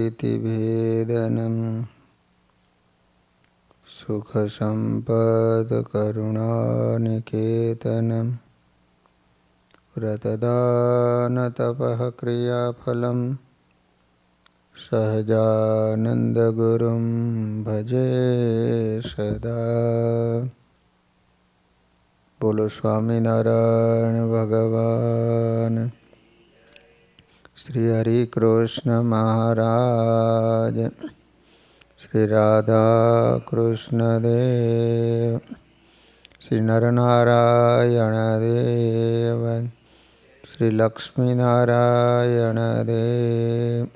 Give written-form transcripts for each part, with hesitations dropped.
भेदनं सुखसम्पत्करुणानिकेतनं व्रतदानतपः क्रियाफलं सहजानन्दगुरुं भजे सदा। बोलो स्वामीनारायण भगवान श्री हरि कृष्ण महाराज, श्री राधा कृष्ण देव, श्री नरनारायण देव, श्री लक्ष्मी नारायण देव।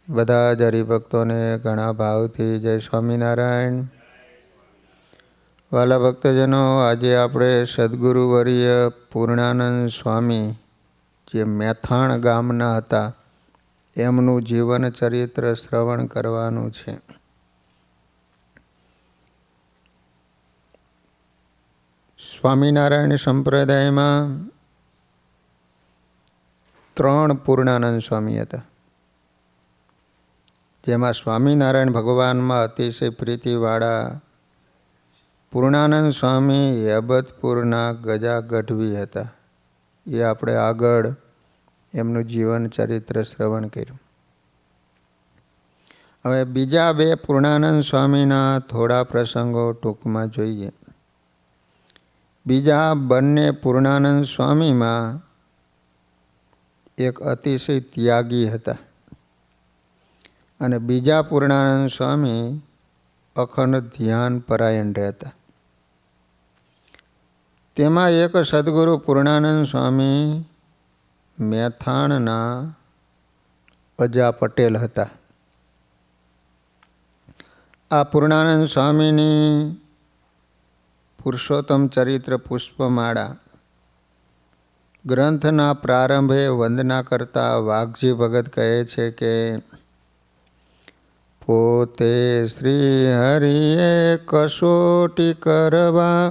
બધા જ હરિભક્તોને ઘણા ભાવથી જય સ્વામિનારાયણ। વાલા ભક્તજનો, આજે આપણે સદગુરુવર્ય પૂર્ણાનંદ સ્વામી જે મેથાણ ગામના હતા એમનું જીવન ચરિત્ર શ્રવણ કરવાનું છે। સ્વામિનારાયણ સંપ્રદાયમાં 3 પૂર્ણાનંદ સ્વામી હતા, જેમાં સ્વામિનારાયણ ભગવાનમાં અતિશય પ્રીતિવાળા પૂર્ણાનંદ સ્વામી હેબતપુરના ગજા ગઢવી હતા। એ આપણે આગળ એમનું જીવન ચરિત્ર શ્રવણ કર્યું। હવે બીજા 2 પૂર્ણાનંદ સ્વામીના થોડા પ્રસંગો ટૂંકમાં જોઈએ। બીજા બંને પૂર્ણાનંદ સ્વામીમાં એક અતિશય ત્યાગી હતા અને બીજા પૂર્ણાનંદ સ્વામી અખંડ ધ્યાન પરાયણ રહેતા। તેમાં એક સદગુરુ પૂર્ણાનંદ સ્વામી મેથાણના અજા પટેલ હતા। આ પૂર્ણાનંદ સ્વામીની પુરુષોત્તમ ચરિત્ર પુષ્પમાળા ગ્રંથના પ્રારંભે વંદના કરતા વાઘજી ભગત કહે છે કે પોતે શ્રી હરિએ કસોટી કરવા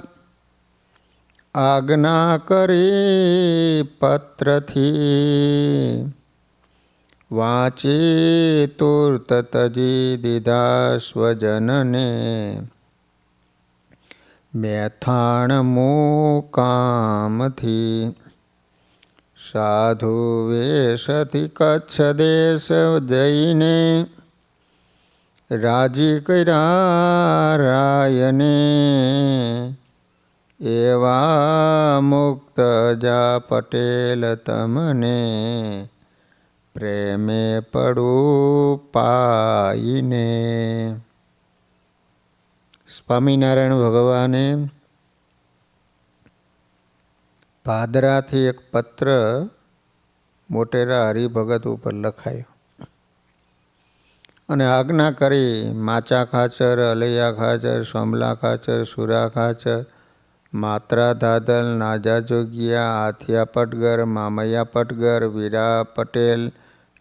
આજ્ઞા કરી પત્રથી, વાંચી તુર્ત તજી દીધા સ્વજનને, મેથાણ મુકામથી સાધુ વેશથી કચ્છ દેશ જઈને રાજી કર્યા રાયને, એવા મુક્ત જા પટેલ તમને પ્રેમે પડું પાઈને। સ્વામિનારાયણ ભગવાને ભાદરાથી એક પત્ર મોટેરા હરિભગત ઉપર લખાયો અને આજ્ઞા કરી માચા ખાચર, અલૈયા ખાચર, સોમલા ખાચર, સુરા ખાચર, માત્રા ધાધલ, નાજા જોગિયા, આથિયા પટગર, મામૈયા પટગર, વીરા પટેલ,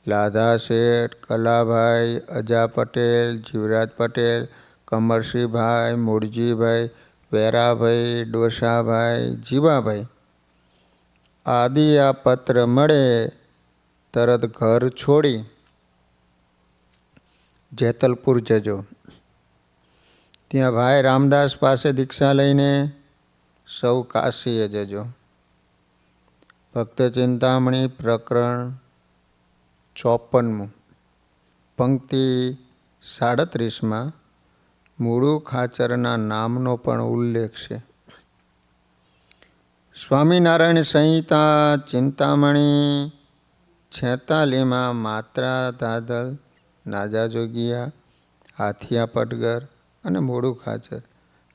લાધા શેઠ, કલાભાઈ, અજા પટેલ, જીવરાજ પટેલ, કમરસિંહભાઈ, મૂળજીભાઈ, વેરાભાઈ, ડોસાભાઈ, જીવાભાઈ આદિ આ પત્ર મળે તરત ઘર છોડી જેતલપુર જજો। ત્યાં ભાઈ રામદાસ પાસે દીક્ષા લઈને સૌ કાશીએ જજો। ભક્ત ચિંતામણી પ્રકરણ 54 પંક્તિ 37માં મૂળુ ખાચરના નામનો પણ ઉલ્લેખ છે। સ્વામિનારાયણ સંહિતા ચિંતામણી 46માં માત્રા ધાધલ, નાજા જોગિયા, આથિયા પટગર અને મૂળુ ખાચર,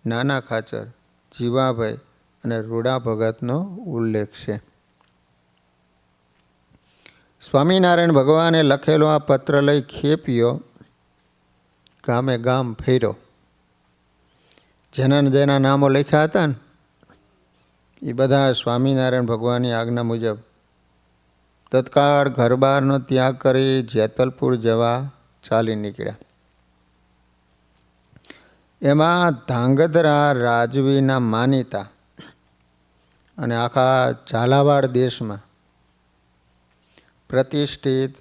નાના ખાચર, જીવાભાઈ અને રૂડા ભગતનો ઉલ્લેખ છે। સ્વામિનારાયણ ભગવાને લખેલો આ પત્ર લઈ ખેપ્યો, ગામે ગામ ફેર્યો। જેના નામો લખ્યા હતા ને એ બધા સ્વામિનારાયણ ભગવાનની આજ્ઞા મુજબ તત્કાળ ઘરબારનો ત્યાગ કરી જેતલપુર જવા ચાલી નીકળ્યા। એમાં ધાંગધ્રા રાજવીના માનીતા અને આખા ઝાલાવાડ દેશમાં પ્રતિષ્ઠિત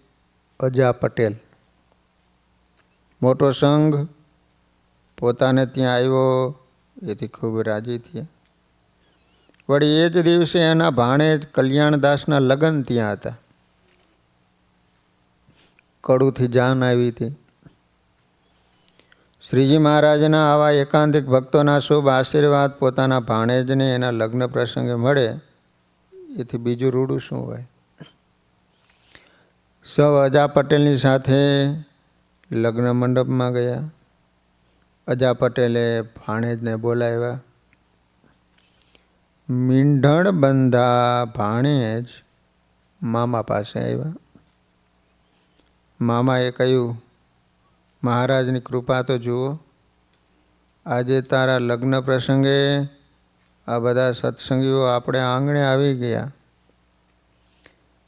અજા પટેલ. મોટો સંઘ પોતાને ત્યાં આવ્યો એથી ખૂબ રાજી થયા. વળી એ જ દિવસે એના ભાણેજ કલ્યાણદાસના લગ્ન ત્યાં હતા. કડુથી જાન આવી હતી. શ્રીજી મહારાજના આવા એકાંતિક ભક્તોના શુભ આશીર્વાદ પોતાના ભાણેજને એના લગ્ન પ્રસંગે મળે એથી બીજું રૂડું શું હોય. સૌ અજા પટેલની સાથે લગ્ન મંડપમાં ગયા. અજા પટેલે ભાણેજને બોલાવ્યા. મીંઢણ બંધા ભાણેજ મામા પાસે આવ્યા. મામાએ કહ્યું, મહારાજની કૃપા તો જુઓ, આજે તારા લગ્ન પ્રસંગે આ બધા સત્સંગીઓ આપણે આંગણે આવી ગયા.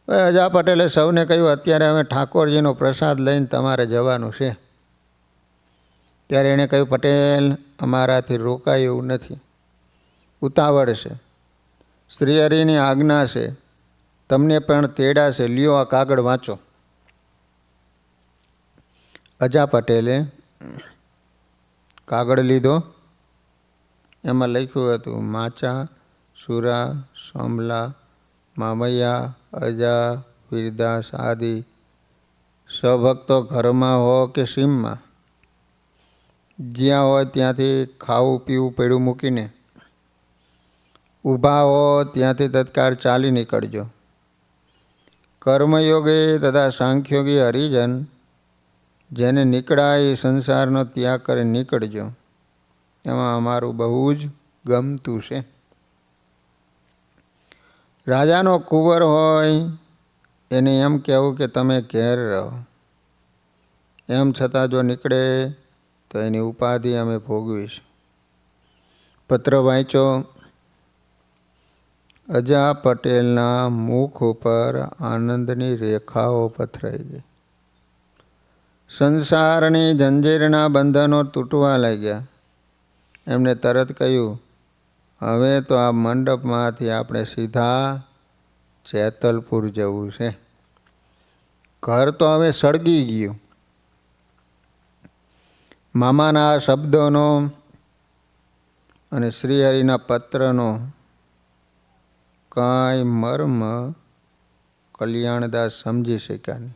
અજા પટેલે સૌને કહ્યું, અત્યારે અમે ઠાકોરજીનો પ્રસાદ લઈને તમારે જવાનું છે. ત્યારે એણે કહ્યું, પટેલ અમારાથી રોકાય એવું નથી, ઉતાવળ છે, શ્રીહરિની આજ્ઞા છે, તમને પણ તેડા છે, લ્યો આ કાગળ વાંચો. અજા પટેલે કાગળ લીધો. એમાં લખ્યું હતું, માચા, સુરા, સોમલા, મામૈયા, અજા, વીરદાસ આદિ સ્વભક્તો ઘરમાં હો કે સીમમાં, જ્યાં હોય ત્યાંથી ખાવું પીવું પેડું મૂકીને ઊભા હો ત્યાંથી તત્કાળ ચાલી નીકળજો. કર્મયોગી તથા સાંખ્યોગી હરિજન જેને નીકળાય એ સંસારનો ત્યાગ કરી નીકળજો. એમાં અમારું બહુ જ ગમતું છે. રાજાનો કુંવર હોય એને એમ કહેવું કે તમે ઘેર રહો, એમ છતાં જો નીકળે તો એની ઉપાધિ અમે ભોગવીશું. પત્ર વાંચો. અજા પટેલના મુખ ઉપર આનંદની રેખાઓ પથરાઈ ગઈ. સંસારની જંજીરના બંધનો તૂટવા લાગ્યા. એમને તરત કહ્યું, હવે તો આ મંડપમાંથી આપણે સીધા જેતલપુર જવું છે. ઘર તો હવે સળગી ગયું. મામાના આ શબ્દોનો અને શ્રીહરિના પત્રનો કાંઈ મર્મ કલ્યાણદાસ સમજી શક્યા નહીં.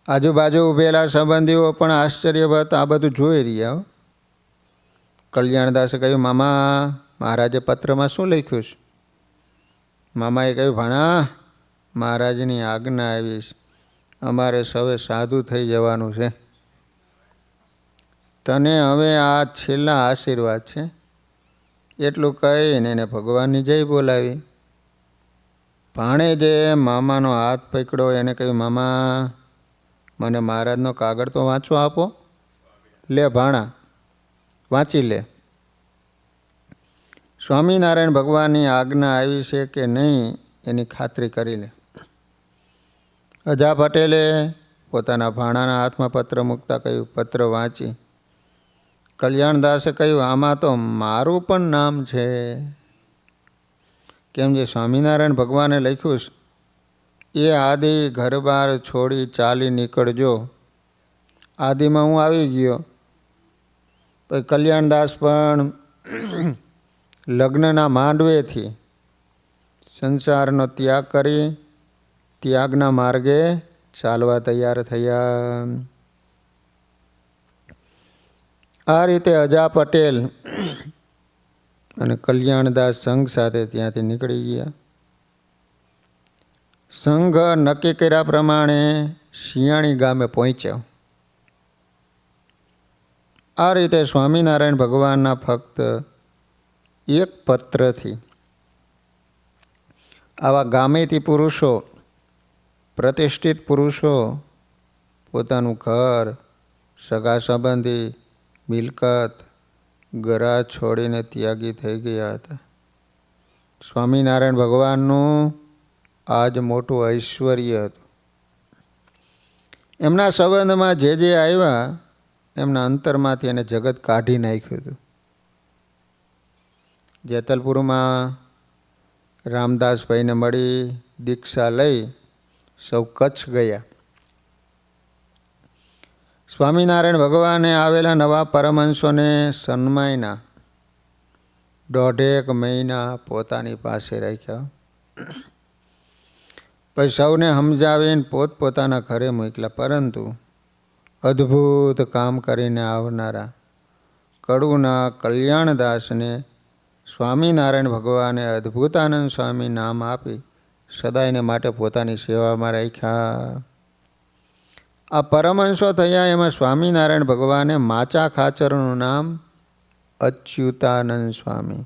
આજુબાજુ ઊભેલા સંબંધીઓ પણ આશ્ચર્યવત આ બધું જોઈ રહ્યા. કલ્યાણદાસે કહ્યું, મામા, મહારાજે પત્રમાં શું લખ્યું છે? મામાએ કહ્યું, ભાણા, મહારાજની આજ્ઞા આવી છે, અમારે સૌએ સાધુ થઈ જવાનું છે. તને હવે આ છેલ્લા આશીર્વાદ છે. એટલું કહીને એને ભગવાનની જય બોલાવી. ભાણેજે મામાનો હાથ પકડ્યો. એને કહ્યું, મામા, મને મહારાજનો કાગળ તો વાંચવા આપો. લે ભાણા, વાંચી લે. સ્વામિનારાયણ ભગવાનની આજ્ઞા આવી છે કે નહીં એની ખાતરી કરી લે. અજા પટેલે પોતાના ભાણાના હાથમાં પત્ર મૂકતા કહ્યું, પત્ર વાંચી. કલ્યાણદાસે કહ્યું, આમાં તો મારું પણ નામ છે. કેમ જે સ્વામિનારાયણ ભગવાને લખ્યું છે એ આદિ ઘરબાર છોડી ચાલી નીકળજો. આદિમાં હું આવી ગયો. પછી કલ્યાણદાસ પણ લગ્નના માંડવેથી સંસારનો ત્યાગ કરી ત્યાગના માર્ગે ચાલવા તૈયાર થયા. આ રીતે અજા પટેલ અને કલ્યાણદાસ સંઘ સાથે ત્યાંથી નીકળી ગયા. સંઘ નક્કી કર્યા પ્રમાણે શિયાળી ગામે પહોંચ્યો. આ રીતે સ્વામિનારાયણ ભગવાનના ફક્ત એક પત્રથી આવા ગામેથી પુરુષો, પ્રતિષ્ઠિત પુરુષો પોતાનું ઘર, સગા સંબંધી, મિલકત, ગરા છોડીને ત્યાગી થઈ ગયા હતા. સ્વામિનારાયણ ભગવાનનું આજ મોટું ઐશ્વર્ય હતું. એમના સંબંધમાં જે આવ્યા એમના અંતરમાંથી એને જગત કાઢી નાખ્યું હતું. જેતલપુરમાં રામદાસભાઈને મળી દીક્ષા લઈ સૌ કચ્છ ગયા. સ્વામિનારાયણ ભગવાને આવેલા નવા પરમહંસોને સન્માયના. 1.5 મહિના પોતાની પાસે રાખ્યા. પછી સૌને સમજાવીને પોતપોતાના ઘરે મોકલ્યા. પરંતુ અદ્ભુત કામ કરીને આવનારા કડુના કલ્યાણદાસને સ્વામિનારાયણ ભગવાને અદ્ભુતાનંદ સ્વામી નામ આપી સદાયને માટે પોતાની સેવામાં રાખ્યા. આ પરમહંસો થયા એમાં સ્વામિનારાયણ ભગવાને માચા ખાચરનું નામ અચ્યુતાનંદ સ્વામી,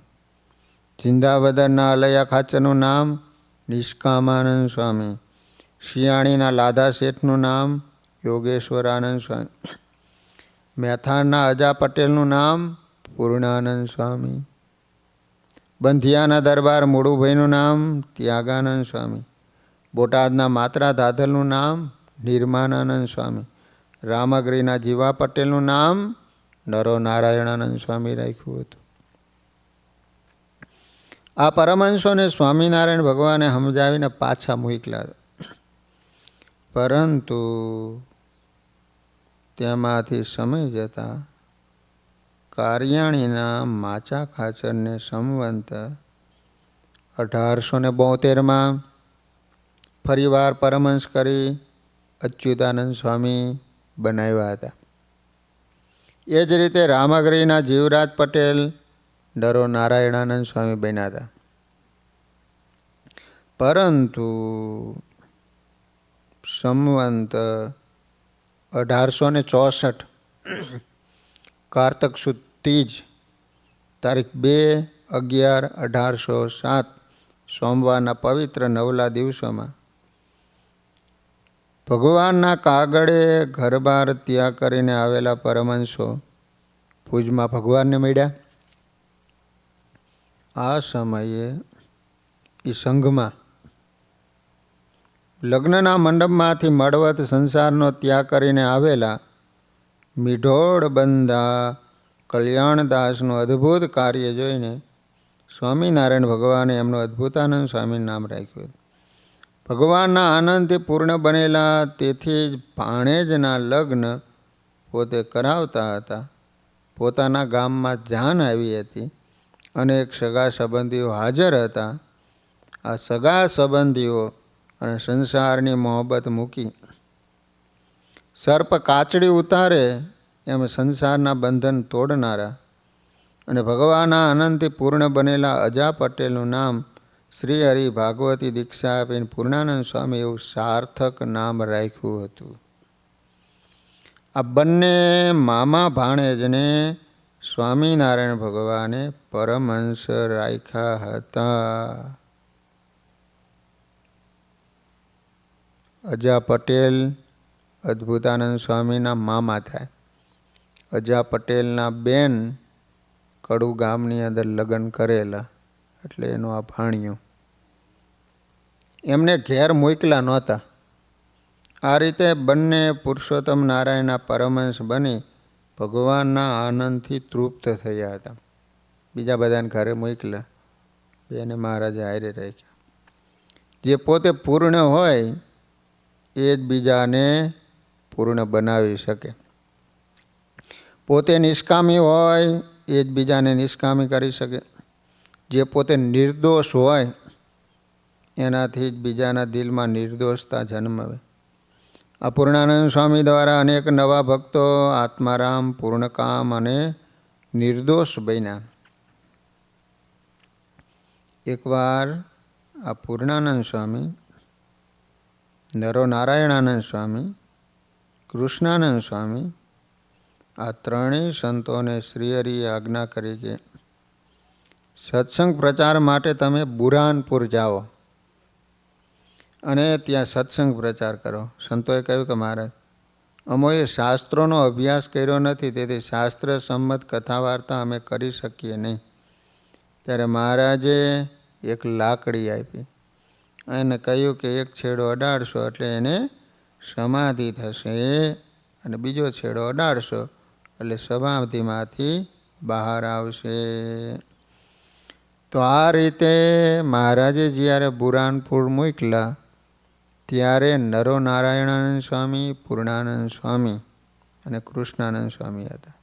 જિંદાવદરના અલૈયા ખાચરનું નામ નિષ્કામાનંદ સ્વામી, શિયાળીના લાધા શેઠનું નામ યોગેશ્વરાનંદ સ્વામી, મેથાણના અજા પટેલનું નામ પૂર્ણાનંદ સ્વામી, બંધિયાના દરબાર મોડુભાઈનું નામ ત્યાગાનંદ સ્વામી, બોટાદના માત્રા ધાધલનું નામ નિર્માનાનંદ સ્વામી, રામગીરીના જીવા પટેલનું નામ નરો નારાયણાનંદ સ્વામી રાખ્યું હતું. આ પરમહંસોને સ્વામિનારાયણ ભગવાને સમજાવીને પાછા મોકલ્યા. પરંતુ તેમાંથી સમય જતાં કારિયાણીના માચા ખાચરને સંવંત 1872માં ફરીવાર પરમહંસ કરી અચ્યુતાનંદ સ્વામી બનાવ્યા હતા. એ જ રીતે રામગીરીના જીવરાજ પટેલ નરો નારાયણાનંદ સ્વામી બન્યા હતા. પરંતુ સંવંત 1864 કારતક સુદ ત્રીજ તારીખ 2/11/1807 સોમવારના પવિત્ર નવલા દિવસોમાં ભગવાનના કાગળે ઘરબાર ત્યાગ કરીને આવેલા પરમહંસો ભુજમાં ભગવાનને મળ્યા. આ સમયે એ સંઘમાં લગ્નના મંડપમાંથી મળવત સંસારનો ત્યાગ કરીને આવેલા મીઢોળ બંધા કલ્યાણદાસનું અદ્ભુત કાર્ય જોઈને સ્વામિનારાયણ ભગવાને એમનું અદ્ભુતાનંદ સ્વામીનું નામ રાખ્યું. ભગવાનના આનંદથી પૂર્ણ બનેલા તેથી જ ભાણેજના લગ્ન પોતે કરાવતા હતા. પોતાના ગામમાં જાન આવી હતી. અનેક સગા સંબંધીઓ હાજર હતા. આ સગા સંબંધીઓ અને સંસારની મોહબ્બત મૂકી સર્પ કાચડી ઉતારે એમ સંસારના બંધન તોડનારા અને ભગવાનના આનંદથી પૂર્ણ બનેલા અજા પટેલનું નામ શ્રી હરિ ભાગવતી દીક્ષા આપીને પૂર્ણાનંદ સ્વામી એવું સાર્થક નામ રાખ્યું હતું. આ બંને મામા ભાણેજને સ્વામિનારાયણ ભગવાને પરમહંસ રાખ્યા હતા. અજા પટેલ અદ્ભુતાનંદ સ્વામીના મામા થાય. અજા પટેલના બેન કડુ ગામની અંદર લગ્ન કરેલા એટલે એનું આ ભાણિયું. એમને ઘેર મોકલા નહોતા. આ રીતે બંને પુરુષોત્તમ નારાયણના પરમહંસ બની ભગવાનના આનંદથી તૃપ્ત થયા હતા. બીજા બધાને ઘરે મોકલા, એને મહારાજે હારે રાખ્યા. જે પોતે પૂર્ણ હોય એ જ બીજાને પૂર્ણ બનાવી શકે. પોતે નિષ્કામી હોય એ જ બીજાને નિષ્કામી કરી શકે. જે પોતે નિર્દોષ હોય એનાથી જ બીજાના દિલમાં નિર્દોષતા જન્મે. આ પૂર્ણાનંદ સ્વામી દ્વારા અનેક નવા ભક્તો આત્મારામ, પૂર્ણકામ અને નિર્દોષ બન્યા. એકવાર આ પૂર્ણાનંદ સ્વામી, નરો નારાયણાનંદ સ્વામી, કૃષ્ણાનંદ સ્વામી આ ત્રણેય સંતોને શ્રીહરિએ આજ્ઞા કરી કે સત્સંગ પ્રચાર માટે તમે બુરહાનપુર જાઓ અને ત્યાં સત્સંગ પ્રચાર કરો. સંતોએ કહ્યું કે મહારાજ અમોએ શાસ્ત્રોનો અભ્યાસ કર્યો નથી, તેથી શાસ્ત્ર સંમત કથા વાર્તા અમે કરી શકીએ નહીં. ત્યારે મહારાજે એક લાકડી આપી. એને કહ્યું કે એક છેડો અડાડશો એટલે એને સમાધિ થશે અને બીજો છેડો અડાડશો એટલે સમાધિમાંથી બહાર આવશે. તો આ રીતે મહારાજે જ્યારે બુરહાનપુર મોકલા ત્યારે નરો નારાયણાનંદ સ્વામી, પૂર્ણાનંદ સ્વામી અને કૃષ્ણાનંદ સ્વામી હતા.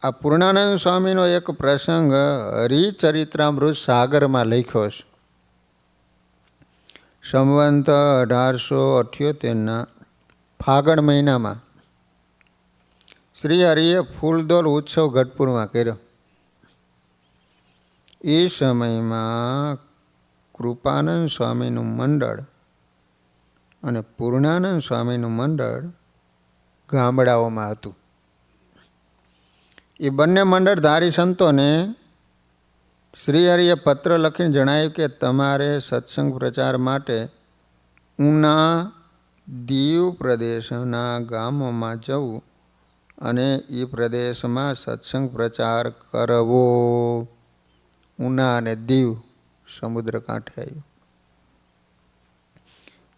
આ પૂર્ણાનંદ સ્વામીનો એક પ્રસંગ હરિચરિત્રામૃત સાગરમાં લખ્યો છે. સંવંત 1878ના ફાગણ મહિનામાં શ્રી હરિએ ફૂલદોલ ઉત્સવ ગઢપુરમાં કર્યો. એ સમયમાં કૃપાનંદ સ્વામીનું મંડળ અને પૂર્ણાનંદ સ્વામીનું મંડળ ગામડાઓમાં હતું. એ બંને મંડળધારી સંતોને શ્રી હરિએ પત્ર લખીને જણાવ્યું કે તમારે સત્સંગ પ્રચાર માટે ઉના દીવ પ્રદેશના ગામોમાં જવું અને એ પ્રદેશમાં સત્સંગ પ્રચાર કરવો. ઉના અને દીવ સમુદ્ર કાંઠે આવ્યું.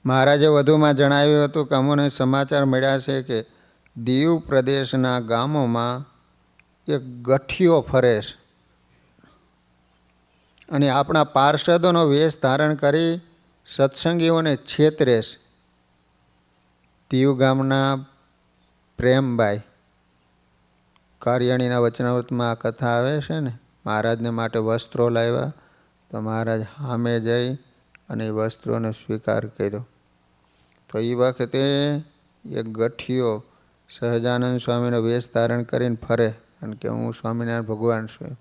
મહારાજે વધુમાં જણાવ્યું હતું કે અમને સમાચાર મળ્યા છે કે દીવ પ્રદેશના ગામોમાં એક ગઠિયો ફરે છે અને આપણા પાર્ષદોનો વેશ ધારણ કરી સત્સંગીઓને છેતરે છે. દીવ ગામના પ્રેમભાઈ, કારિયાણીના વચનામૃતમાં આ કથા આવે છે ને, મહારાજને માટે વસ્ત્રો લાવ્યા તો મહારાજ સામે જઈ અને એ વસ્ત્રોનો સ્વીકાર કર્યો. તો એ વખતે એક ગઠિયો સહજાનંદ સ્વામીનો વેશ ધારણ કરીને ફરે અને કે હું સ્વામિનારાયણ ભગવાન છું.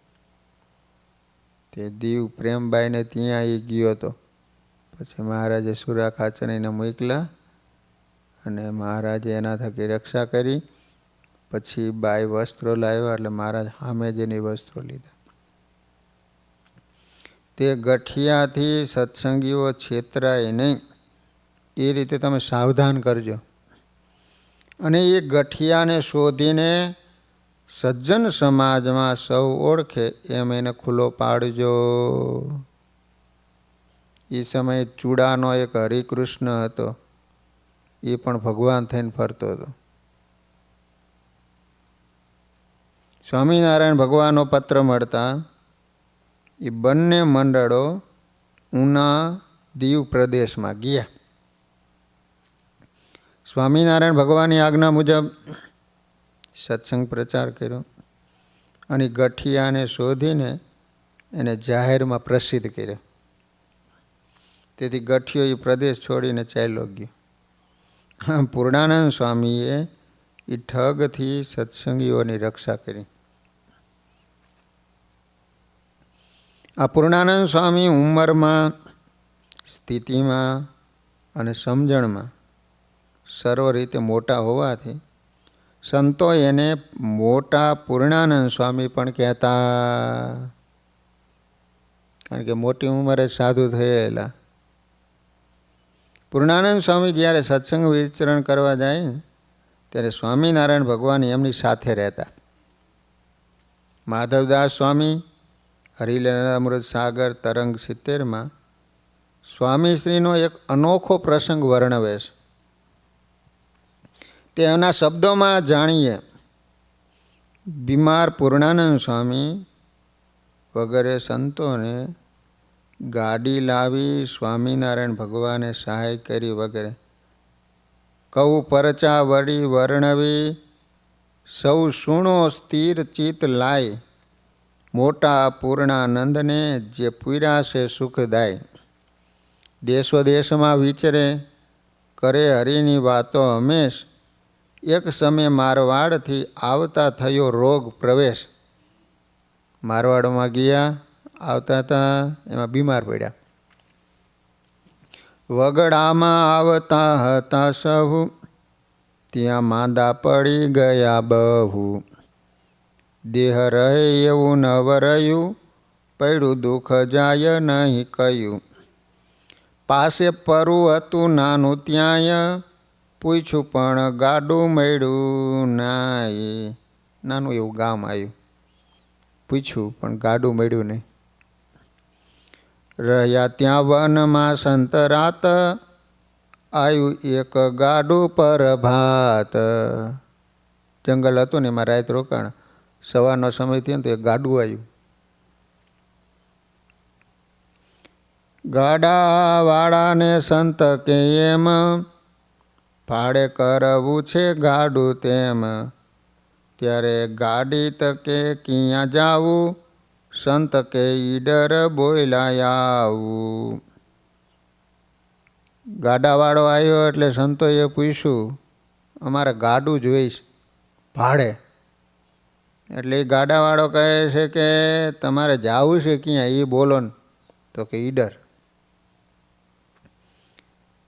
તે દીવ પ્રેમબાઈને ત્યાં એ ગયો હતો. પછી મહારાજે સુરા ખાચરીને મોકલ્યા અને મહારાજે એના થકી રક્ષા કરી. પછી બાઈ વસ્ત્રો લાવ્યા એટલે મહારાજ સામે જઈને વસ્ત્રો લીધા. તે ગઠિયાથી સત્સંગીઓ છેતરાય નહીં એ રીતે તમે સાવધાન કરજો. અને એ ગઠિયાને શોધીને સજ્જન સમાજમાં સૌ ઓળખે એમ એને ખુલ્લો પાડજો. એ સમયે ચૂડાનો એક હરિકૃષ્ણ હતો, એ પણ ભગવાન થઈને ફરતો હતો. સ્વામિનારાયણ ભગવાનનો પત્ર મળતા એ બંને મંડળો ઉના દીવ પ્રદેશમાં ગયા. સ્વામિનારાયણ ભગવાનની આજ્ઞા મુજબ સત્સંગ પ્રચાર કર્યો અને ગઠિયાને શોધીને એને જાહેરમાં પ્રસિદ્ધ કર્યો. તેથી ગઠિયો એ પ્રદેશ છોડીને ચાલ્યો ગયો. પૂર્ણાનંદ સ્વામીએ એ ઠગથી સત્સંગીઓની રક્ષા કરી. આ પૂર્ણાનંદ સ્વામી ઉંમરમાં, સ્થિતિમાં અને સમજણમાં સર્વ રીતે મોટા હોવાથી સંતો એને મોટા પૂર્ણાનંદ સ્વામી પણ કહેતા. કારણ કે મોટી ઉંમરે સાધુ થયેલા. પૂર્ણાનંદ સ્વામી જ્યારે સત્સંગ વિચરણ કરવા જાય ત્યારે સ્વામિનારાયણ ભગવાન એમની સાથે રહેતા. માધવદાસ સ્વામી હરિલીલામૃત સાગર તરંગ 70માં સ્વામીશ્રીનો એક અનોખો પ્રસંગ વર્ણવે છે. તેના શબ્દોમાં જાણીએ. બીમાર પૂર્ણાનંદ સ્વામી વગેરે સંતોને ગાડી લાવી સ્વામિનારાયણ ભગવાને સહાય કરી વગેરે. કઉ પરચા વળી વર્ણવી સૌ સુણો સ્થિર ચિત્ત લાય મોટા પૂર્ણાનંદને જે પૂર્યા છે સુખદાય. દેશો દેશમાં વિચરે કરે હરિની વાતો હંમેશ એક સમય મારવાડથી આવતા થયો રોગ પ્રવેશ. મારવાડમાં ગયા, આવતા હતા, એમાં બીમાર પડ્યા. વગડામાં આવતા હતા સહુ ત્યાં માંદા પડી ગયા બહુ. દેહ રહે એવું ન વરયું પડ્યું દુઃખ જાય નહીં કયું. પાસે પરવું હતું નાનું ત્યાંય પૂછ્યું પણ ગાડું મળ્યું નાય. નાનું એવું ગામ આવ્યું, પૂછ્યું પણ ગાડું મળ્યું નહીં. રહ્યા ત્યાં વનમાં સંત રાત આવ્યું એક ગાડું પર ભાત. જંગલ હતું ને એમાં રાત રોકાણ. સવારનો સમય થયો ને તો એક ગાડું આવ્યું. ગાડાવાળાને સંત કે એમ ભાડે કરવું છે ગાડું તેમ. ત્યારે ગાડી તકે ક્યાં જાવું, સંત કે ઈડર બોલાયા આવું. ગાડાવાળો આવ્યો એટલે સંતોએ પૂછ્યું, અમારે ગાડું જોઈશ ભાડે. એટલે એ ગાડાવાળો કહે છે કે તમારે જાવું છે ક્યાં એ બોલો ને. તો કે ઈડર.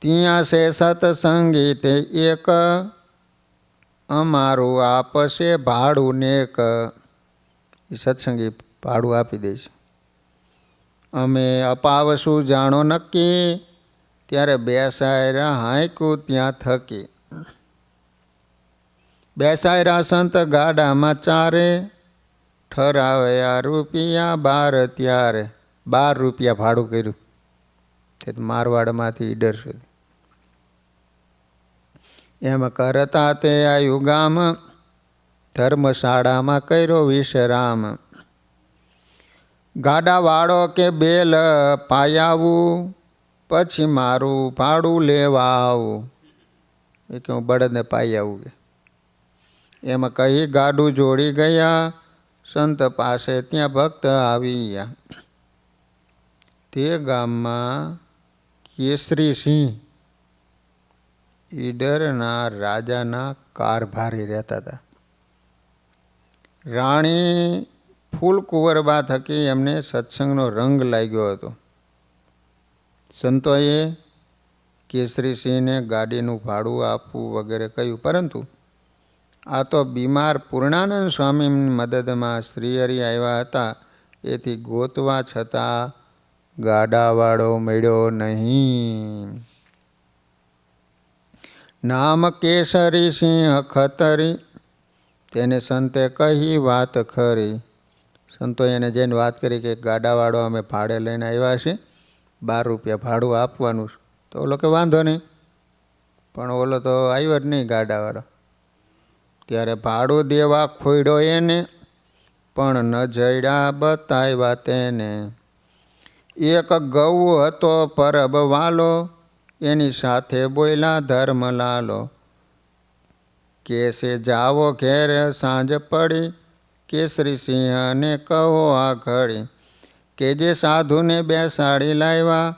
ત્યાં છે સત્સંગી તે એક, અમારું આપશે ભાડું નેક. એ સત્સંગી ભાડું આપી દે છે. અમે અપાવશું જાણો નક્કી, ત્યારે બેસાયરા હાંકું ત્યાં થકી. બેસાયરા સંત ગાડામાં ચારે, ઠરાવ્યા રૂપિયા 12 ત્યારે. 12 રૂપિયા ભાડું કર્યું તે મારવાડમાંથી ઈડર સુધી. એમ કરતા તે આયુ ગામ, ધર્મશાળામાં કર્યો વિશ્રામ. ગાડાવાળો કે બેલ પાયાવું, પછી મારું ભાડું લેવા આવું. એ કે હું બળદને પાઈ આવું કે. એમ કહી ગાડું જોડી ગયા, સંત પાસે ત્યાં ભક્ત આવી ગયા. તે ગામમાં કેસરી સિંહ ઈડરના રાજાના કારભારી રહેતા હતા. રાણી ફૂલકુંવરબા થકી એમને સત્સંગનો રંગ લાગ્યો હતો. સંતોએ કેસરીસિંહને ગાડીનું ભાડું આપવું વગેરે કહ્યું, પરંતુ આ તો બીમાર પૂર્ણાનંદ સ્વામીની મદદમાં શ્રીહરિ આવ્યા હતા. એથી ગોતવા છતાં ગાડાવાળો મળ્યો નહીં. નામ કેસરી સિંહ ખતરી, તેને સંતે કહી વાત ખરી. સંતોએ એને જઈને વાત કરી કે ગાડાવાળો અમે ભાડે લઈને આવ્યા છે, 12 રૂપિયા ભાડું આપવાનું. તો ઓલો કે વાંધો નહીં, પણ ઓલો તો આવ્યો જ નહીં ગાડાવાળો. ત્યારે ભાડું દેવા ખોડ્યો એને, પણ ન જડ્યા બતાવ્યા તેને. એક ગૌ હતો પરબ વાલો, એની સાથે બોલ્યા ધર્મલાલો. કેસે જાવો ઘેર સાંજ પડી, કેસરી સિંહને કહો આ ઘડી. કે જે સાધુને બેસાડી લાવ્યા,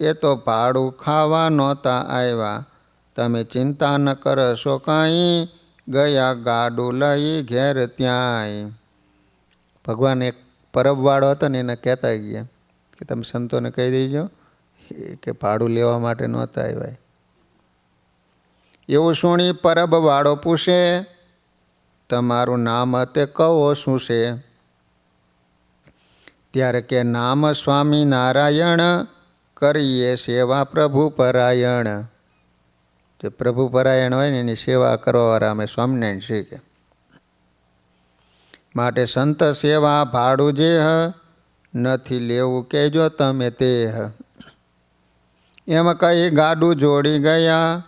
એ તો ભાડું ખાવા નહોતા આવ્યા. તમે ચિંતા ન કરશો કાંઈ, ગયા ગાડું લઈ ઘેર ત્યાંય. ભગવાન એક પરબવાળો હતો ને એને કહેતા ગયા કે તમે સંતોને કહી દેજો કે ભાડું લેવા માટે નહોતા આવ્યા. એવું સુણી પરબવાળો પૂછે, તમારું નામ તે કહો શું છે? ત્યારે કે નામ સ્વામી નારાયણ, કરીએ સેવા પ્રભુ પરાયણ. જે પ્રભુ પરાયણ હોય ને એની સેવા કરવાવાળા અમે સ્વામિનારાયણ છીએ કે. માટે સંત સેવા ભાડું જે નથી લેવું કહેજો તમે તે. એમ કહી ગાડું જોડી ગયા,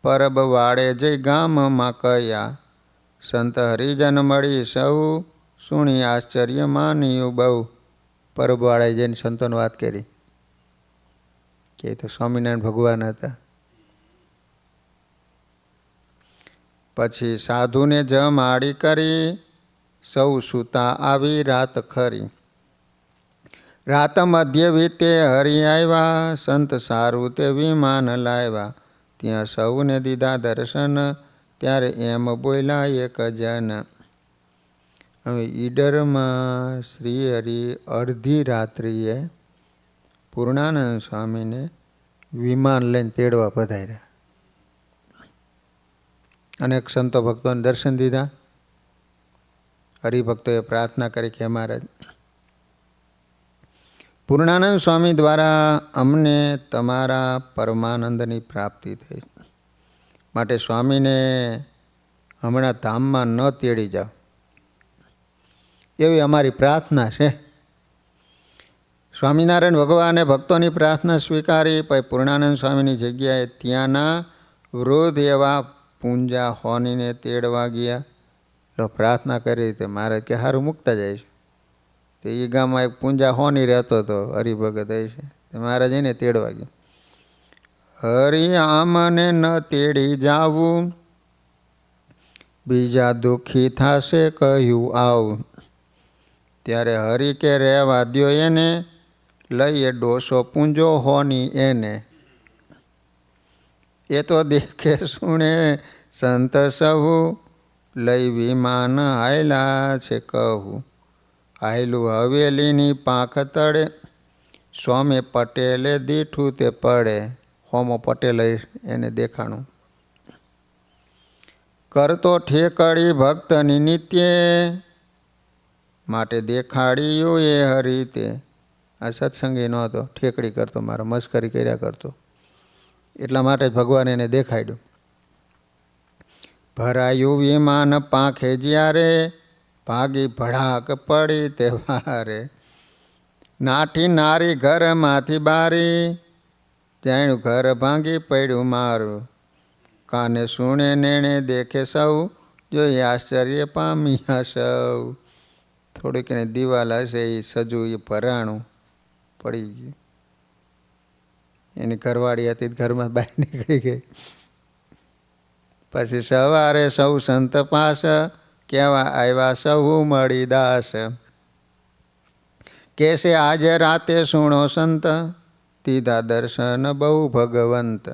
પરબ વાળે જઈ ગામમાં કયા. સંત હરિજન મળી સૌ, સુણી આશ્ચર્ય માન્યું બહુ. પરબ વાળે જઈને સંતોને વાત કરી કે તો સ્વામિનારાયણ ભગવાન હતા. પછી સાધુને જમાડી કરી, સૌ સૂતા આવી રાત ખરી. રાત મધ્ય વીતે હરી આવ્યા, સંત સારું તે વિમાન લાવ્યા. ત્યાં સૌને દીધા દર્શન, ત્યારે એમ બોલ્યા એક જન. હવે ઈડરમાં શ્રીહરિ અડધી રાત્રિએ પૂર્ણાનંદ સ્વામીને વિમાન લઈને તેડવા પધાર્યા. અનેક સંતો ભક્તોને દર્શન દીધા. હરિભક્તોએ પ્રાર્થના કરી કે મહારાજ પૂર્ણાનંદ સ્વામી દ્વારા અમને તમારા પરમાનંદની પ્રાપ્તિ થઈ, માટે સ્વામીને હમણાં ધામમાં ન તેડી જાઓ એવી અમારી પ્રાર્થના છે. સ્વામિનારાયણ ભગવાને ભક્તોની પ્રાર્થના સ્વીકારી. પછી પૂર્ણાનંદ સ્વામીની જગ્યાએ ત્યાંના વૃદ્ધ એવા પૂંજા હોનીને તેડવા ગયા. તો પ્રાર્થના કરી તે મહારાજ કે સારું મૂકતા જાય છે. તો એ ગામમાં એક પૂંજા હોની રહેતો હતો, હરિભગત છે. મહારાજ એને તેડવા ગયા. હરિ આમને ન તેડી જાવું, બીજા દુઃખી થશે કહ્યું આવું. ત્યારે હરિ કે રહેવા દ્યો એને, લઈએ ડોસો પૂંજો હોની એને. એ તો દેખે સુણે સંત સહુ, લઈ વિમાન હાયલા છે કહું. હાયલું હવેલીની પાંખ તળે, સ્વામી પટેલે દીઠું તે પડે. હોમો પટેલ એને દેખાણું. કરતો ઠેકડી ભક્તની નિત્ય, માટે દેખાડ્યું એ હરિતે. આ સત્સંગી નહોતો, ઠેકડી કરતો, મારો મસ્કરી કર્યા કરતો, એટલા માટે ભગવાન એને દેખાડ્યું. ભરાયું વિમાન પાંખે જ્યારે, ભાગી ભડાક પડી તે વારે. નાઠી નારી ઘરમાંથી બારી, જાણ્યું ઘર ભાંગી પડ્યું મારું. કાને સુણે નેણે દેખે સૌ, જોઈ આશ્ચર્ય પામ્યા સૌ. થોડીક એને દિવાલ હશે એ સજુ એ ભરાણું પડી ગયું. એની ઘરવાળી હતી, ઘરમાં બહાર નીકળી ગઈ. પછી સવારે સૌ સંત પાસ, કેવા આવ્યા સૌ મળી દાસ. કેસે આજે રાતે સુણો સંત, દીધા દર્શન બહુ ભગવંત.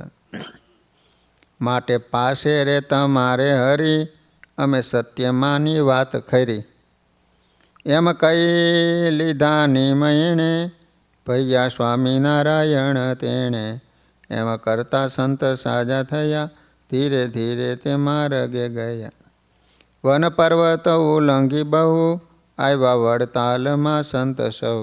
માટે પાસે રે તમારે હરી, અમે સત્યમાની વાત ખરી. એમ કહી લીધા નિમયણે, ભૈયા સ્વામિનારાયણ તેણે. એમ કરતા સંત સાજા થયા, ધીરે ધીરે તે માર્ગે ગયા. વન પર્વત ઉલ્લંઘી બહુ, આવ્યા વડતાલમાં સંત સૌ.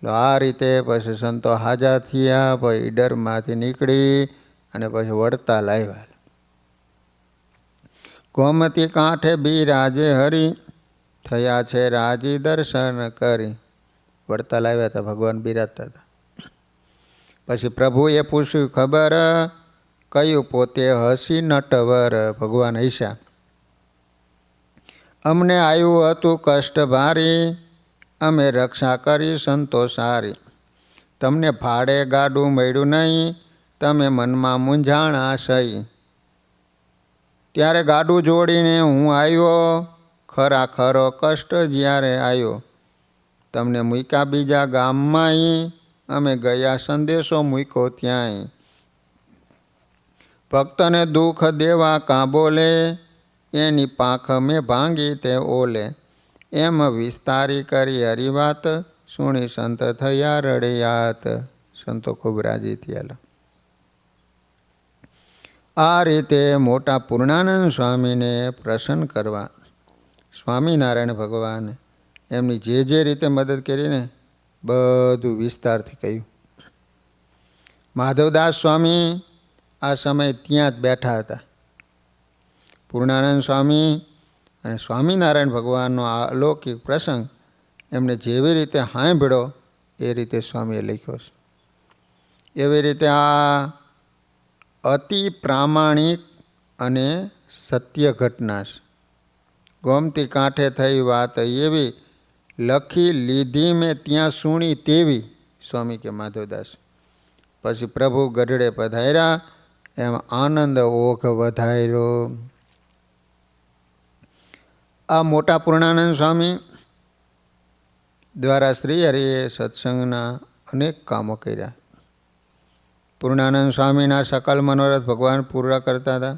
આ રીતે પછી સંતો હાજા થયા. પછી ડરમાંથી નીકળી અને પછી વડતાલ આવ્યા. ગોમતી કાંઠે બિરાજે હરી, થયા છે રાજી દર્શન કરી. વડતાલ આવ્યા હતા, ભગવાન બિરાજતા હતા. પછી પ્રભુએ પૂછ્યું ખબર, કયું પોતે હસી નટવર. ભગવાન હસ્યા. અમને આવ્યું હતું કષ્ટ ભારી, અમે રક્ષા કરી સંતો સારી. તમને ભાડે ગાડું મળ્યું નહીં, તમે મનમાં મૂંઝાણા સહી. ત્યારે ગાડું જોડીને હું આવ્યો, ખરા ખરો કષ્ટ જ્યારે આવ્યો. તમને મૂક્યા બીજા ગામમાંય, અમે ગયા સંદેશો મૂક્યો ત્યાંય. ભક્તને દુઃખ દેવા કાં બોલે, એની પાંખ મેં ભાંગી તે ઓલે. એમ વિસ્તારી કરી હરિવાત, સુણી સંત થયા રડિયાત. સંતો ખૂબ રાજી થયા. આ રીતે મોટા પૂર્ણાનંદ સ્વામીને પ્રસન્ન કરવા સ્વામિનારાયણ ભગવાન એમની જે રીતે મદદ કરીને બધું વિસ્તારથી કહ્યું. માધવદાસ સ્વામી આ સમયે ત્યાં જ બેઠા હતા. પૂર્ણાનંદ સ્વામી અને સ્વામિનારાયણ ભગવાનનો આ અલૌકિક પ્રસંગ એમને જેવી રીતે સાંભળ્યો એ રીતે સ્વામીએ લખ્યો છે. એવી રીતે આ અતિ પ્રામાણિક અને સત્ય ઘટના છે. ગોમતી કાંઠે થઈ વાત એવી, લખી લીધી મેં ત્યાં સુણી તેવી. સ્વામી કે માધવદાસ. પછી પ્રભુ ગઢડે પધાર્યા, એમ આનંદ ઓઘ વધાર્યો. આ મોટા પૂર્ણાનંદ સ્વામી દ્વારા શ્રી હરિએ સત્સંગના અનેક કામો કર્યા. પૂર્ણાનંદ સ્વામીના સકલ મનોરથ ભગવાન પૂરા કરતા હતા.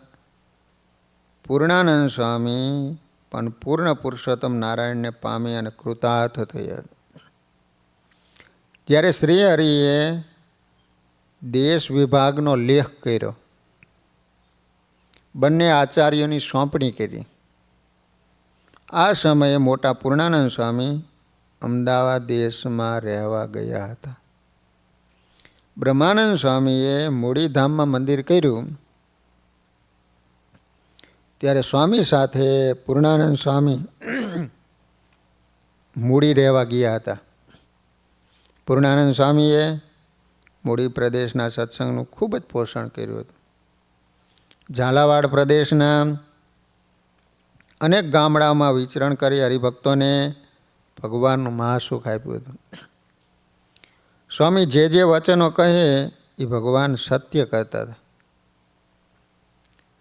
પૂર્ણાનંદ સ્વામી પણ પૂર્ણ પુરુષોત્તમ નારાયણને પામી અને કૃતાર્થ થયા. જ્યારે શ્રી હરિએ દેશ વિભાગનો લેખ કર્યો, બંને આચાર્યોની સોંપણી કરી. આ સમયે મોટા પૂર્ણાનંદ સ્વામી અમદાવાદ દેશમાં રહેવા ગયા હતા. બ્રહ્માનંદ સ્વામીએ મૂળીધામમાં મંદિર કર્યું, ત્યારે સ્વામી સાથે પૂર્ણાનંદ સ્વામી મૂળી રહેવા ગયા હતા. પૂર્ણાનંદ સ્વામીએ મૂળી પ્રદેશના સત્સંગનું ખૂબ જ પોષણ કર્યું હતું. ઝાલાવાડ પ્રદેશના અનેક ગામડાઓમાં વિચરણ કરી હરિભક્તોને ભગવાનનું મહાસુખ આપ્યું હતું. સ્વામી જે વચનો કહે એ ભગવાન સત્ય કરતા હતા.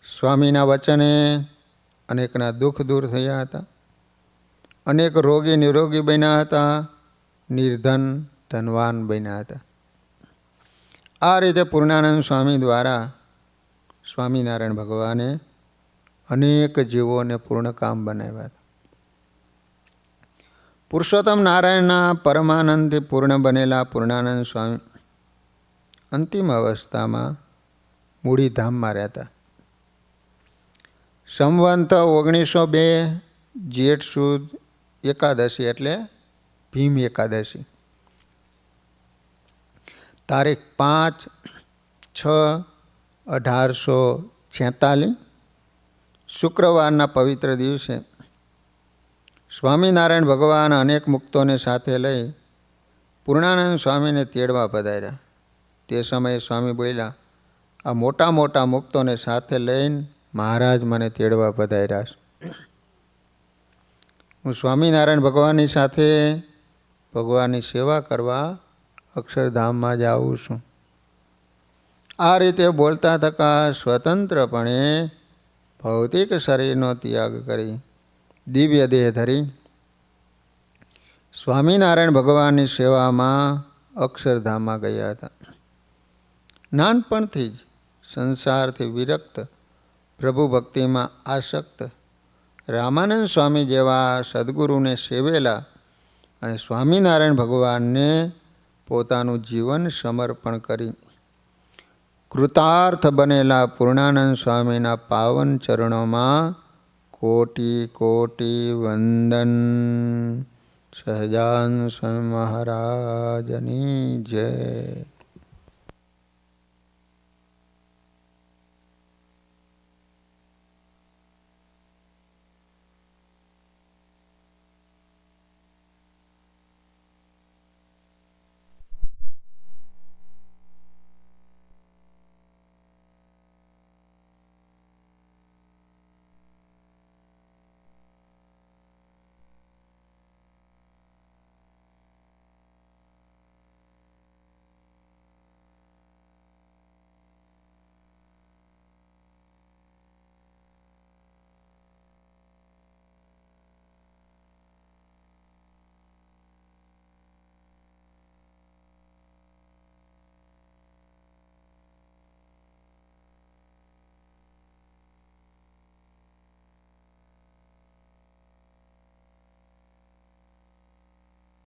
સ્વામીના વચને અનેકના દુઃખ દૂર થયા હતા. અનેક રોગી નિરોગી બન્યા હતા. નિર્ધન ધનવાન બન્યા હતા. આ રીતે પૂર્ણાનંદ સ્વામી દ્વારા સ્વામિનારાયણ ભગવાને અનેક જીવોને પૂર્ણકામ બનાવ્યા હતા. પુરુષોત્તમ નારાયણના પરમાનંદથી પૂર્ણ બનેલા પૂર્ણાનંદ સ્વામી અંતિમ અવસ્થામાં મૂળીધામમાં રહેતા. સંવંત 1902 જેઠ સુદ એકાદશી એટલે ભીમ એકાદશી, તારીખ 5/6/1846 શુક્રવારના પવિત્ર દિવસે સ્વામિનારાયણ ભગવાન અનેક મુક્તોને સાથે લઈ પૂર્ણાનંદ સ્વામીને તેડવા પધાર્યા. તે સમયે સ્વામી બોલ્યા, આ મોટા મોટા મુક્તોને સાથે લઈને મહારાજ મને તેડવા પધાર્યા છે. હું સ્વામિનારાયણ ભગવાનની સાથે ભગવાનની સેવા કરવા અક્ષરધામમાં જ આવું છું. આ રીતે બોલતા થકા સ્વતંત્રપણે ભૌતિક શરીરનો ત્યાગ કરી દિવ્ય દેહ ધરી સ્વામિનારાયણ ભગવાનની સેવામાં અક્ષરધામમાં ગયા હતા. નાનપણથી જ સંસારથી વિરક્ત, પ્રભુ ભક્તિમાં આસક્ત રામાનંદ સ્વામી જેવા સદગુરુને સેવેલા અને સ્વામિનારાયણ ભગવાનને પોતાનું જીવન સમર્પણ કરી કૃતાર્થ બનેલા પૂર્ણાનંદ સ્વામીના પાવન ચરણોમાં કોટી કોટી વંદન. સહજાનંદ સ્વામી મહારાજની જય.